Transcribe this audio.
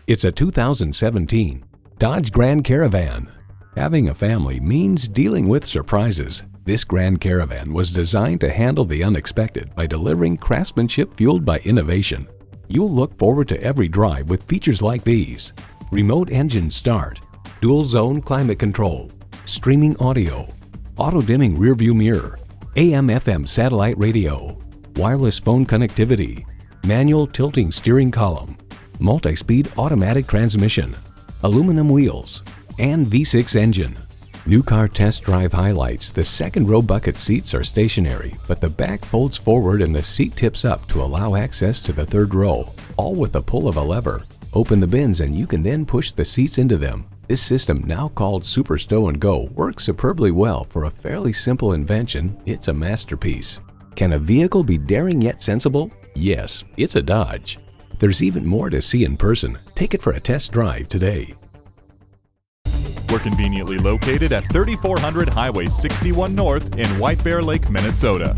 It's a 2017 Dodge Grand Caravan. Having a family means dealing with surprises. This Grand Caravan was designed to handle the unexpected by delivering craftsmanship fueled by innovation. You'll look forward to every drive with features like these: remote engine start, dual zone climate control, streaming audio, auto-dimming rearview mirror, AM/FM satellite radio, wireless phone connectivity, manual tilting steering column, multi-speed automatic transmission, aluminum wheels, and V6 engine. New car test drive highlights: the second row bucket seats are stationary, but the back folds forward and the seat tips up to allow access to the third row, all with the pull of a lever. Open the bins and you can then push the seats into them. This system, now called Super Stow and Go, works superbly well. For a fairly simple invention, it's a masterpiece. Can a vehicle be daring yet sensible? Yes, it's a Dodge. There's even more to see in person. Take it for a test drive today. We're conveniently located at 3400 Highway 61 North in White Bear Lake, Minnesota.